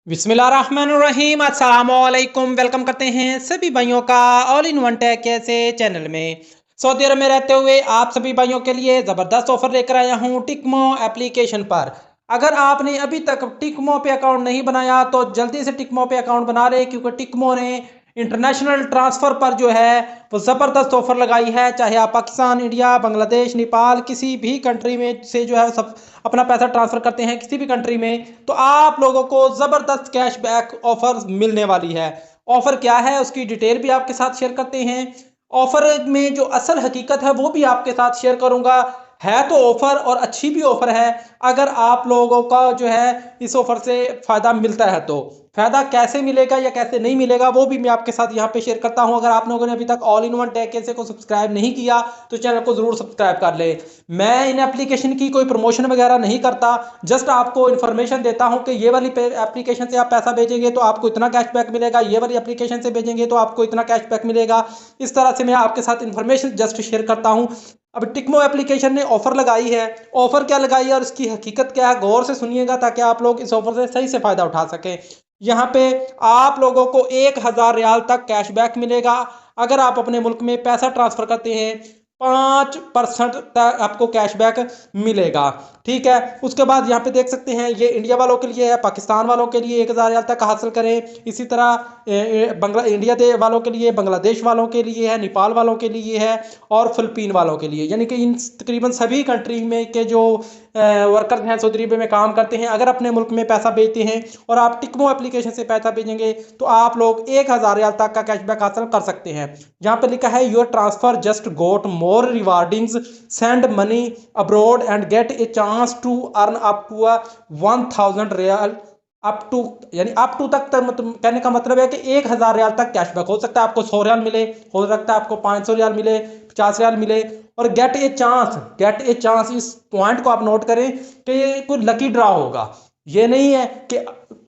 बिस्मिल्लाहिर्रहमानिर्रहीम अस्सलामुअलैकुम। वेलकम करते हैं सभी भाइयों का ऑल इन वन टेक ऐसे चैनल में। सऊदी अरब में रहते हुए आप सभी भाइयों के लिए ज़बरदस्त ऑफर लेकर आया हूं टिकमो एप्लीकेशन पर। अगर आपने अभी तक टिकमो पे अकाउंट नहीं बनाया तो जल्दी से टिकमो पे अकाउंट बना रहे, क्योंकि टिकमो ने इंटरनेशनल ट्रांसफ़र पर जो है वो ज़बरदस्त ऑफर लगाई है। चाहे आप पाकिस्तान, इंडिया, बांग्लादेश, नेपाल किसी भी कंट्री में से जो है सब अपना पैसा ट्रांसफ़र करते हैं किसी भी कंट्री में, तो आप लोगों को ज़बरदस्त कैशबैक ऑफर मिलने वाली है। ऑफर क्या है उसकी डिटेल भी आपके साथ शेयर करते हैं। ऑफर में जो असल हकीकत है वो भी आपके साथ शेयर करूंगा। है तो ऑफर और अच्छी भी ऑफर है। अगर आप लोगों का जो है इस ऑफर से फ़ायदा मिलता है तो फ़ायदा कैसे मिलेगा या कैसे नहीं मिलेगा वो भी मैं आपके साथ यहाँ पे शेयर करता हूँ। अगर आप लोगों ने अभी तक ऑल इन वन टेक कैसे को सब्सक्राइब नहीं किया तो चैनल को ज़रूर सब्सक्राइब कर ले। मैं इन एप्लीकेशन की कोई प्रमोशन वगैरह नहीं करता, जस्ट आपको इन्फॉर्मेशन देता हूँ कि ये वाली एप्लीकेशन से आप पैसा भेजेंगे तो आपको इतना कैशबैक मिलेगा, ये वाली एप्लीकेशन से भेजेंगे तो आपको इतना कैशबैक मिलेगा। इस तरह से मैं आपके साथ इन्फॉर्मेशन जस्ट शेयर करता हूँ। अब टिकमो एप्लीकेशन ने ऑफर लगाई है। ऑफर क्या लगाई है और इसकी हकीकत क्या है, गौर से सुनिएगा ताकि आप लोग इस ऑफर से सही से फायदा उठा सकें। यहाँ पे आप लोगों को 1000 रियाल तक कैशबैक मिलेगा। अगर आप अपने मुल्क में पैसा ट्रांसफर करते हैं 5% तक आपको कैशबैक मिलेगा। ठीक है, उसके बाद यहाँ पे देख सकते हैं ये इंडिया वालों के लिए है, पाकिस्तान वालों के लिए 1000 रियाल तक हासिल करें। इसी तरह इंडिया के वालों के लिए, बांग्लादेश वालों के लिए है, नेपाल वालों के लिए है और फिलिपीन वालों के लिए, यानी कि इन तकरीबन सभी कंट्री में के जो वर्कर्स हैं सऊदी अरब में काम करते हैं, अगर अपने मुल्क में पैसा भेजते हैं और आप टिकमो एप्लीकेशन से पैसा भेजेंगे तो आप लोग 1000 रियाल तक का कैशबैक हासिल कर सकते हैं। यहाँ पे लिखा है your transfer just got more rewardings, send money abroad and get a chance to earn up to 1000 riyal up to, यानी अप टू तक कहने का मतलब है कि 1000 रियाल तक कैशबैक हो सकता है। आपको 100 रियाल मिले, हो सकता है आपको 500 रियाल मिले, 50 रियाल मिले। और गेट ए चांस, इस पॉइंट को आप नोट करें कि कोई लकी ड्रा होगा। ये नहीं है कि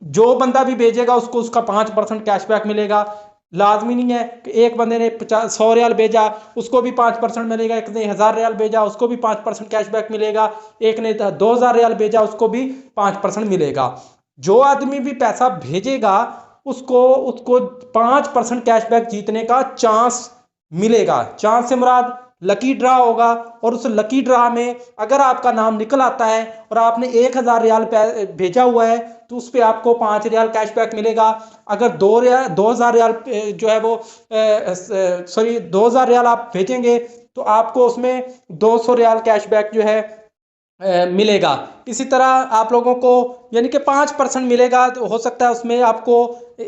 जो बंदा भी भेजेगा उसको उसका 5% कैशबैक मिलेगा। लाजमी नहीं है कि एक बंदे ने 100 रियाल भेजा उसको भी 5% मिलेगा, एक ने 1000 रियाल भेजा उसको भी 5% कैशबैक मिलेगा, एक ने 2000 रियाल भेजा उसको भी 5% मिलेगा। जो आदमी भी पैसा भेजेगा उसको उसको 5% कैशबैक जीतने का चांस मिलेगा। चांस से मुराद लकी ड्रा होगा, और उस लकी ड्रा में अगर आपका नाम निकल आता है और आपने 1000 रियाल भेजा हुआ है तो उस पर आपको 5 रियाल कैशबैक मिलेगा। अगर 2000 रियाल जो है वो सॉरी 2000 रियाल आप भेजेंगे तो आपको उसमें 200 रियाल कैशबैक जो है मिलेगा। इसी तरह आप लोगों को यानी कि 5% मिलेगा, तो हो सकता है उसमें आपको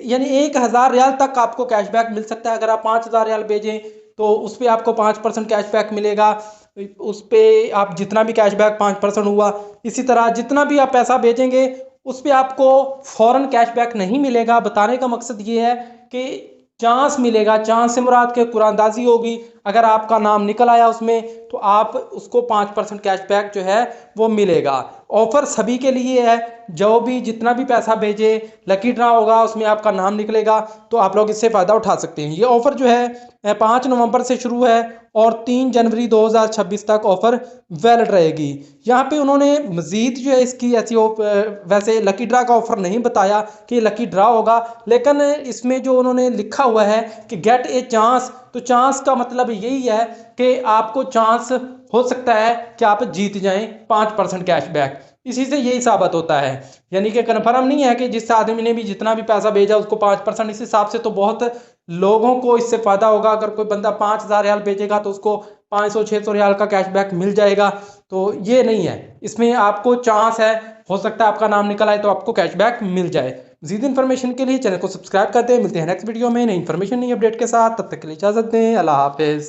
यानी 1000 रियाल तक आपको कैशबैक मिल सकता है। अगर आप 5000 रियाल भेजें तो उस पर आपको 5% कैशबैक मिलेगा। उस पर आप जितना भी कैशबैक 5% हुआ, इसी तरह जितना भी आप पैसा भेजेंगे उस पर आपको फ़ौरन कैशबैक नहीं मिलेगा। बताने का मकसद ये है कि चांस मिलेगा। चांस से मुराद के कुरानदाजी होगी। अगर आपका नाम निकल आया उसमें तो आप उसको 5% कैशबैक जो है वो मिलेगा। ऑफर सभी के लिए है, जो भी जितना भी पैसा भेजे लकी ड्रा होगा उसमें आपका नाम निकलेगा तो आप लोग इससे फ़ायदा उठा सकते हैं। ये ऑफ़र जो है 5 नवंबर से शुरू है और 3 जनवरी 2026 तक ऑफ़र वैलिड रहेगी। यहाँ पे उन्होंने मज़ीद जो है इसकी ऐसी वैसे लकी ड्रा का ऑफ़र नहीं बताया कि लकी ड्रा होगा, लेकिन इसमें जो उन्होंने लिखा हुआ है कि गेट ए चांस, तो चांस का मतलब यही है कि आपको चांस हो सकता है कि आप जीत जाएं 5% कैशबैक। इसी से यही साबित होता है, यानी कि कन्फर्म नहीं है कि जिस आदमी ने भी जितना भी पैसा भेजा उसको 5%। इस हिसाब से तो बहुत लोगों को इससे फ़ायदा होगा। अगर कोई बंदा 5000 रियाल भेजेगा तो उसको 500-600 रियाल का कैशबैक मिल जाएगा। तो ये नहीं है, इसमें आपको चांस है, हो सकता है आपका नाम निकल आए तो आपको कैशबैक मिल जाए। मज़ीद इन्फॉर्मेशन के लिए चैनल को सब्सक्राइब करते हैं। मिलते हैं नेक्स्ट वीडियो में नई इन्फॉर्मेशन नई अपडेट के साथ, तब तक के लिए इजाज़त दें। अल्लाह हाफिज़।